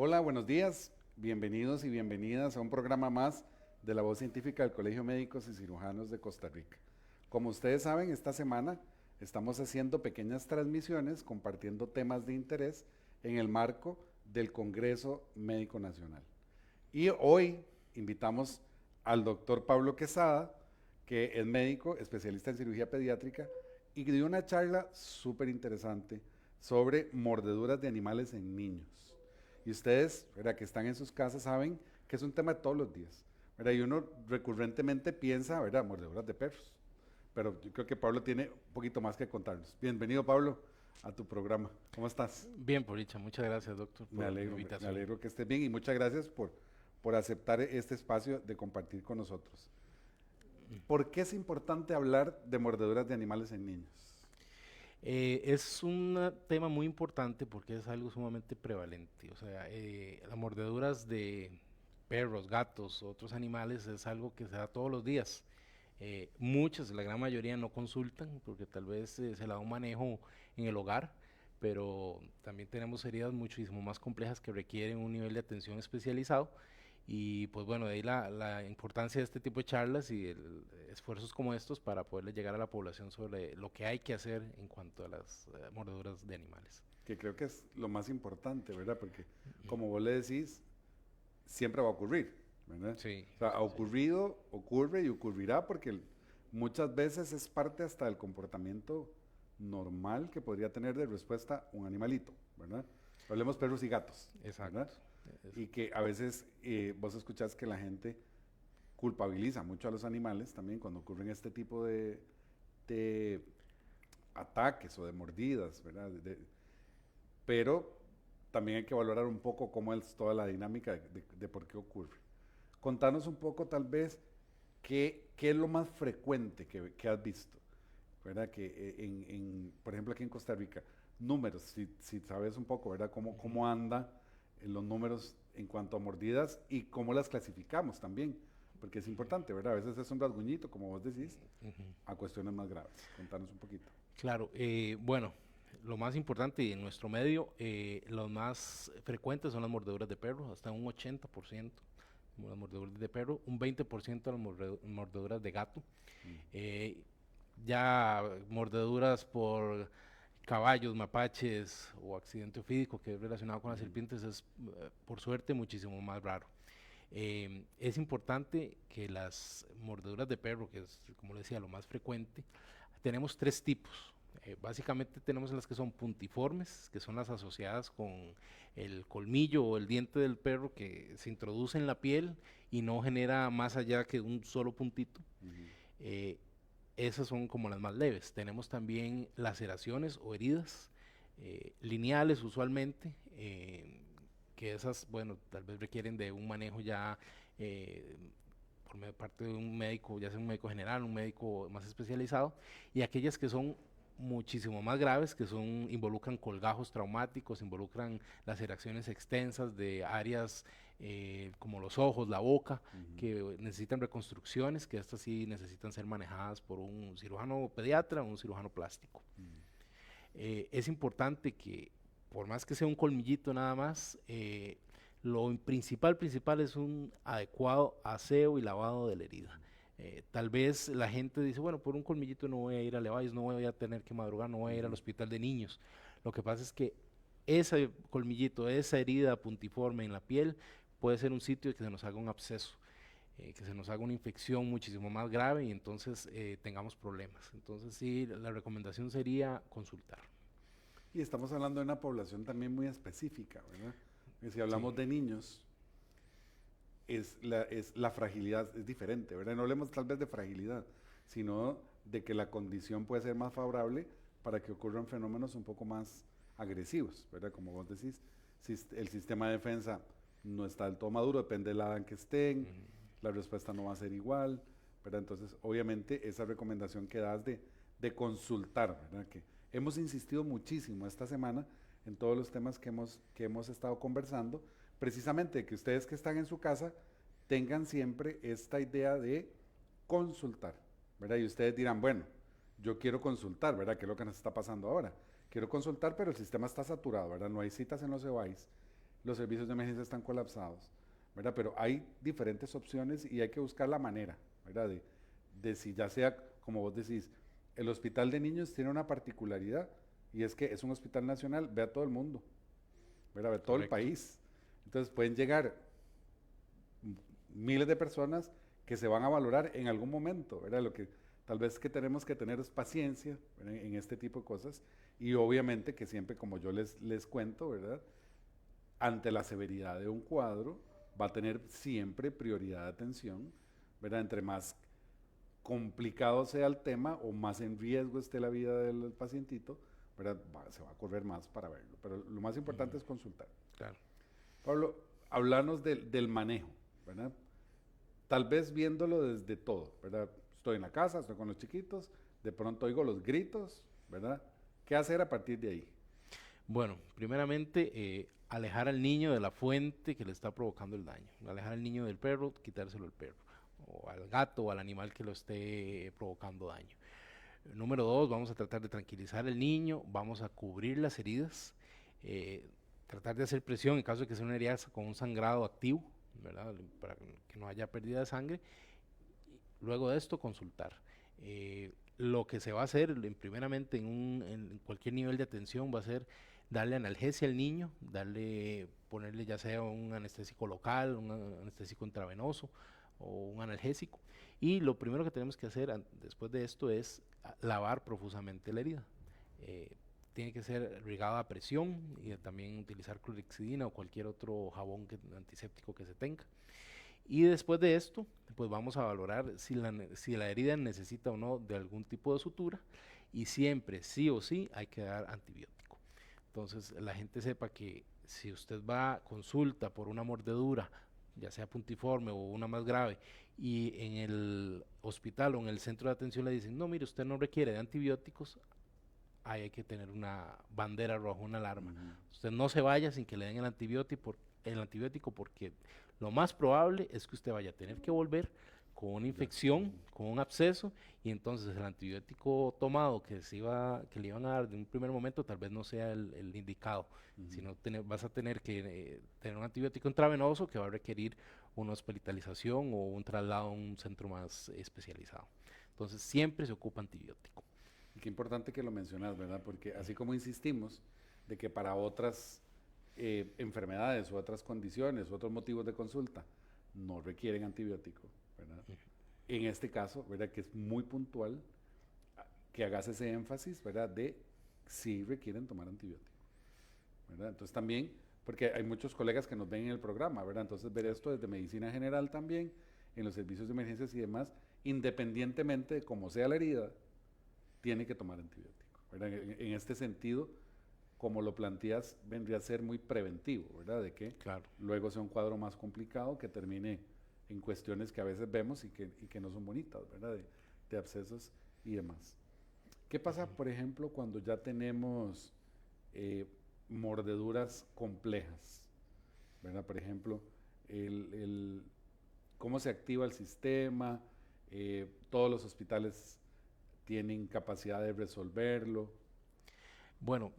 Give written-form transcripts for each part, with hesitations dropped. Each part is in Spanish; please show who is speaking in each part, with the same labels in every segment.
Speaker 1: Hola, buenos días. Bienvenidos y bienvenidas a un programa más de la Voz Científica del Colegio Médicos y Cirujanos de Costa Rica. Como ustedes saben, esta semana estamos haciendo pequeñas transmisiones compartiendo temas de interés en el marco del Congreso Médico Nacional. Y hoy invitamos al doctor Pablo Quesada, que es médico, especialista en cirugía pediátrica, y dio una charla súper interesante sobre mordeduras de animales en niños. Y ustedes, ¿verdad?, que están en sus casas saben que es un tema de todos los días, ¿verdad? Y uno recurrentemente piensa, ¿verdad?, mordeduras de perros. Pero yo creo que Pablo tiene un poquito más que contarnos. Bienvenido, Pablo, a tu programa. ¿Cómo estás?
Speaker 2: Bien, por dicha. Muchas gracias, doctor,
Speaker 1: Me
Speaker 2: por la
Speaker 1: alegro, me
Speaker 2: invitación.
Speaker 1: alegro que estés bien y muchas gracias por aceptar este espacio de compartir con nosotros. ¿Por qué es importante hablar de mordeduras de animales en niños?
Speaker 2: Es un tema muy importante porque es algo sumamente prevalente. O sea, las mordeduras de perros, gatos, otros animales es algo que se da todos los días. Muchas, la gran mayoría no consultan porque tal vez se le da un manejo en el hogar, pero también tenemos heridas muchísimo más complejas que requieren un nivel de atención especializado. Y pues bueno, de ahí la importancia de este tipo de charlas y esfuerzos como estos para poderle llegar a la población sobre lo que hay que hacer en cuanto a las mordeduras de animales.
Speaker 1: Que creo que es lo más importante, ¿verdad? Porque como vos le decís, siempre va a ocurrir, ¿verdad?
Speaker 2: Sí,
Speaker 1: O sea, ha
Speaker 2: sí, sí.
Speaker 1: ocurrido, ocurre y ocurrirá porque muchas veces es parte hasta del comportamiento normal que podría tener de respuesta un animalito, ¿verdad? Hablemos perros y gatos, ¿verdad?
Speaker 2: Exacto.
Speaker 1: Y que a veces vos escuchás que la gente culpabiliza mucho a los animales también cuando ocurren este tipo de ataques o de mordidas, ¿verdad? Pero también hay que valorar un poco cómo es toda la dinámica de por qué ocurre. Contanos un poco tal vez qué es lo más frecuente que has visto, ¿verdad? Que por ejemplo aquí en Costa Rica, números, si sabes un poco, ¿verdad? Cómo anda en los números en cuanto a mordidas y cómo las clasificamos también, porque es importante, ¿verdad? A veces es un rasguñito, como vos decís,
Speaker 2: Ujú.
Speaker 1: a cuestiones más graves. Contanos un poquito.
Speaker 2: Claro, bueno, lo más importante y en nuestro medio, los más frecuentes son las mordeduras de perro, hasta un 80% como las mordeduras de perro, un 20% las mordeduras de gato.
Speaker 1: Mm.
Speaker 2: eh, ya mordeduras por caballos, mapaches o accidente ofídico que es relacionado con las
Speaker 1: Ujú.
Speaker 2: serpientes es, por suerte, muchísimo más raro. Es importante que las mordeduras de perro, que es, como le decía, lo más frecuente, tenemos tres tipos. Básicamente tenemos las que son puntiformes, que son las asociadas con el colmillo o el diente del perro que se introduce en la piel y no genera más allá que un solo puntito.
Speaker 1: Ujú.
Speaker 2: Eh, Esas son como las más leves. Tenemos también laceraciones o heridas lineales usualmente, que esas, bueno, tal vez requieren de un manejo ya eh, por parte de un médico, ya sea un médico general, un médico más especializado, y aquellas que son muchísimo más graves, que son, involucran colgajos traumáticos, involucran laceraciones extensas de áreas como los ojos, la boca,
Speaker 1: Ujú.
Speaker 2: que necesitan reconstrucciones, que estas sí necesitan ser manejadas por un cirujano pediatra o un cirujano plástico.
Speaker 1: Ujú.
Speaker 2: Es importante que, por más que sea un colmillito nada más, lo principal es un adecuado aseo y lavado de la herida. Tal vez la gente dice, bueno, por un colmillito no voy a ir a Levi's, no voy a tener que madrugar, no voy a ir al
Speaker 1: Ujú.
Speaker 2: hospital de niños. Lo que pasa es que ese colmillito, esa herida puntiforme en la piel, puede ser un sitio que se nos haga un absceso, que se nos haga una infección muchísimo más grave y entonces tengamos problemas. Entonces sí, la recomendación sería consultar.
Speaker 1: Y estamos hablando de una población también muy específica, ¿verdad? Y si
Speaker 2: Sí,
Speaker 1: hablamos de niños, es la fragilidad es diferente, ¿verdad? No hablemos tal vez de fragilidad, sino de que la condición puede ser más favorable para que ocurran fenómenos un poco más agresivos, ¿verdad? Como vos decís, si el sistema de defensa no está del todo maduro, depende de la edad en que estén, la respuesta no va a ser igual, ¿verdad? Entonces, obviamente, esa recomendación que das de consultar, ¿verdad? Que hemos insistido muchísimo esta semana en todos los temas que hemos estado conversando, precisamente que ustedes que están en su casa tengan siempre esta idea de consultar, ¿verdad? Y ustedes dirán, bueno, yo quiero consultar, ¿verdad? ¿Qué es lo que nos está pasando ahora? Quiero consultar, pero el sistema está saturado, ¿verdad? No hay citas en los EVAIS. los servicios de emergencia están colapsados, ¿verdad? Pero hay diferentes opciones y hay que buscar la manera, ¿verdad? De si ya sea, como vos decís, el hospital de niños tiene una particularidad y es que es un hospital nacional, ve a todo el mundo, ¿verdad? Ve a todo el
Speaker 2: Correcto.
Speaker 1: país. Entonces pueden llegar miles de personas que se van a valorar en algún momento, ¿verdad? Lo que tal vez que tenemos que tener es paciencia, ¿verdad? En este tipo de cosas y obviamente que siempre, como yo les cuento, ¿verdad? Ante la severidad de un cuadro, va a tener siempre prioridad de atención, ¿verdad? Entre más complicado sea el tema o más en riesgo esté la vida del pacientito, ¿verdad? Se va a correr más para verlo. Pero lo más importante es consultar.
Speaker 2: Claro.
Speaker 1: Pablo, hablarnos del manejo, ¿verdad? Tal vez viéndolo desde todo, ¿verdad? Estoy en la casa, estoy con los chiquitos, de pronto oigo los gritos, ¿verdad? ¿Qué hacer a partir de ahí?
Speaker 2: Bueno, primeramente, alejar al niño de la fuente que le está provocando el daño. Alejar al niño del perro, quitárselo al perro, o al gato o al animal que lo esté provocando daño. Número dos, vamos a tratar de tranquilizar al niño, vamos a cubrir las heridas, eh, tratar de hacer presión en caso de que sea una herida con un sangrado activo, ¿verdad? Para que no haya pérdida de sangre. Luego de esto, consultar. Lo que se va a hacer, primeramente en cualquier nivel de atención, va a ser darle analgesia al niño, ponerle ya sea un anestésico local, un anestésico intravenoso o un analgésico. Y lo primero que tenemos que hacer después de esto es lavar profusamente la herida. Eh, Tiene que ser regada a presión y también utilizar clorexidina o cualquier otro jabón antiséptico que se tenga. Y después de esto, pues vamos a valorar si la herida necesita o no de algún tipo de sutura y siempre, sí o sí, hay que dar antibiótico. Entonces, la gente sepa que si usted va a consulta por una mordedura, ya sea puntiforme o una más grave, y en el hospital o en el centro de atención le dicen, no, mire, usted no requiere de antibióticos, ahí hay que tener una bandera roja, una alarma.
Speaker 1: Ujú.
Speaker 2: Usted no se vaya sin que le den el antibiótico porque lo más probable es que usted vaya a tener que volver con una
Speaker 1: Ya.
Speaker 2: infección,
Speaker 1: Ujú.
Speaker 2: con un absceso, y entonces el antibiótico tomado que le iban a dar de un primer momento tal vez no sea el indicado,
Speaker 1: Ujú.
Speaker 2: sino vas a tener que tener un antibiótico intravenoso que va a requerir una hospitalización o un traslado a un centro más especializado. Entonces siempre se ocupa antibiótico.
Speaker 1: Y qué importante que lo mencionas, ¿verdad? Porque así como insistimos de que para otras enfermedades u otras condiciones u otros motivos de consulta no requieren antibiótico, ¿verdad? En este caso, ¿verdad? Que es muy puntual que hagas ese énfasis, ¿verdad? De si requieren tomar antibiótico, ¿verdad? Entonces también, porque hay muchos colegas que nos ven en el programa, ¿verdad? Entonces ver esto desde medicina general también, en los servicios de emergencias y demás, independientemente de cómo sea la herida, tiene que tomar antibiótico, ¿verdad? En este sentido, como lo planteas, vendría a ser muy preventivo, ¿verdad? De que
Speaker 2: Claro.
Speaker 1: luego sea un cuadro más complicado que termine en cuestiones que a veces vemos y que no son bonitas, ¿verdad? De abscesos y demás. ¿Qué pasa, por ejemplo, cuando ya tenemos eh, mordeduras complejas? ¿Verdad? Por ejemplo, cómo se activa el sistema, todos los hospitales tienen capacidad de resolverlo.
Speaker 2: Bueno,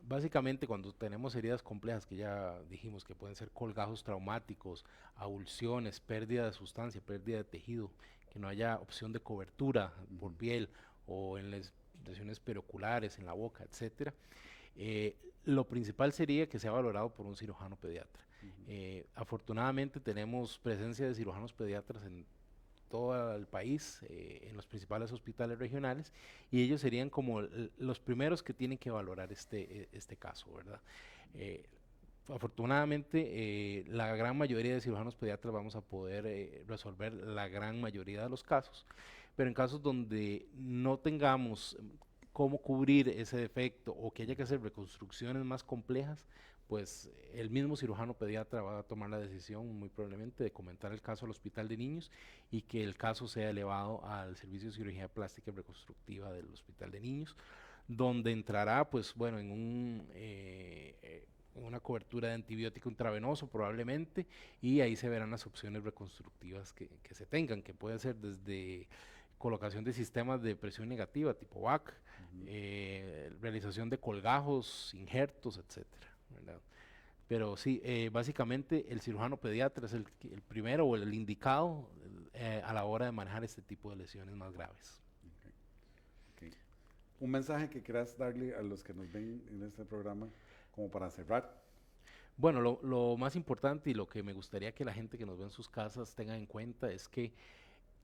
Speaker 2: básicamente cuando tenemos heridas complejas que ya dijimos que pueden ser colgajos traumáticos, avulsiones, pérdida de sustancia, pérdida de tejido, que no haya opción de cobertura por
Speaker 1: Ujú.
Speaker 2: piel o en las lesiones perioculares, en la boca, etcétera, eh, lo principal sería que sea valorado por un cirujano pediatra.
Speaker 1: Ujú.
Speaker 2: Afortunadamente tenemos presencia de cirujanos pediatras en todo el país, en los principales hospitales regionales, y ellos serían como los primeros que tienen que valorar este caso, ¿verdad? Eh, Afortunadamente, la gran mayoría de cirujanos pediatras vamos a poder resolver la gran mayoría de los casos, pero en casos donde no tengamos cómo cubrir ese defecto o que haya que hacer reconstrucciones más complejas, pues el mismo cirujano pediatra va a tomar la decisión muy probablemente de comentar el caso al hospital de niños y que el caso sea elevado al servicio de cirugía plástica y reconstructiva del hospital de niños, donde entrará, pues bueno, en una cobertura de antibiótico intravenoso probablemente, y ahí se verán las opciones reconstructivas que se tengan, que puede ser desde colocación de sistemas de presión negativa tipo VAC,
Speaker 1: Ujú.
Speaker 2: realización de colgajos, injertos, etcétera, ¿verdad? Pero sí, básicamente el cirujano pediatra es el primero o el indicado a la hora de manejar este tipo de lesiones más graves.
Speaker 1: Ok. Un mensaje que quieras darle a los que nos ven en este programa, como para cerrar.
Speaker 2: Bueno, lo más importante y lo que me gustaría que la gente que nos ve en sus casas tenga en cuenta es que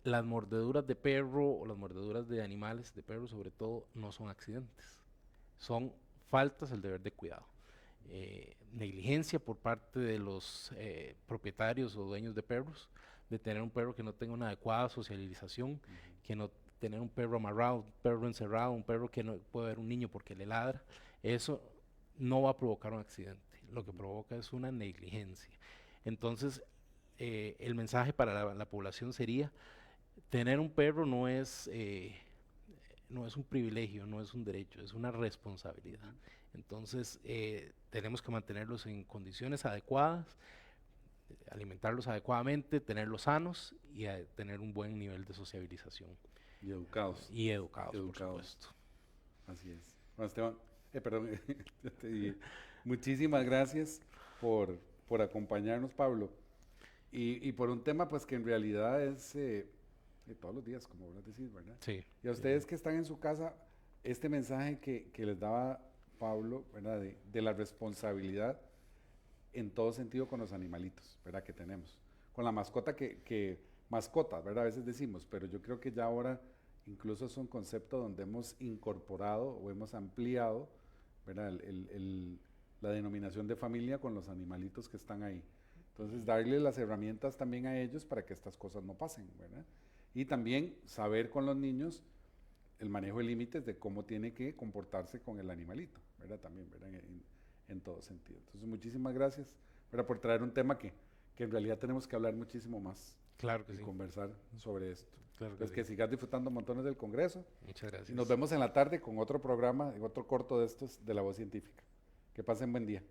Speaker 2: las mordeduras de perro o las mordeduras de animales, de perro sobre todo, no son accidentes, son faltas al deber de cuidado. Negligencia por parte de los propietarios o dueños de perros, de tener un perro que no tenga una adecuada socialización, que no tener un perro amarrado, un perro encerrado, un perro que no puede ver un niño porque le ladra, eso no va a provocar un accidente, lo que provoca es una negligencia. Entonces, el mensaje para la población sería, tener un perro no es un privilegio, no es un derecho, es una responsabilidad. Entonces, tenemos que mantenerlos en condiciones adecuadas, alimentarlos adecuadamente, tenerlos sanos y tener un buen nivel de sociabilización.
Speaker 1: Y educados.
Speaker 2: Y educados,
Speaker 1: Educados.
Speaker 2: por supuesto.
Speaker 1: Así es. Bueno, Esteban, perdón, ya te dije. Muchísimas gracias por acompañarnos, Pablo. Y por un tema, pues, que en realidad es de todos los días, como vos decís, ¿verdad?
Speaker 2: Sí.
Speaker 1: Y a ustedes que están en su casa, este mensaje que les daba Pablo, ¿verdad? De la responsabilidad en todo sentido con los animalitos, ¿verdad? Que tenemos. Con la mascota mascotas, ¿verdad? A veces decimos, pero yo creo que ya ahora incluso es un concepto donde hemos incorporado o hemos ampliado, ¿verdad? La denominación de familia con los animalitos que están ahí. Entonces, darle las herramientas también a ellos para que estas cosas no pasen, ¿verdad? Y también saber con los niños el manejo de límites de cómo tiene que comportarse con el animalito, ¿verdad? También, ¿verdad? En todo sentido. Entonces, muchísimas gracias, ¿verdad? Por traer un tema que en realidad tenemos que hablar muchísimo más.
Speaker 2: Claro que
Speaker 1: Y
Speaker 2: sí.
Speaker 1: conversar sobre esto.
Speaker 2: Claro
Speaker 1: Pues
Speaker 2: sí.
Speaker 1: que sigas disfrutando montones del Congreso.
Speaker 2: Muchas gracias.
Speaker 1: Y nos vemos en la tarde con otro programa, otro corto de estos de La Voz Científica. Que pasen buen día.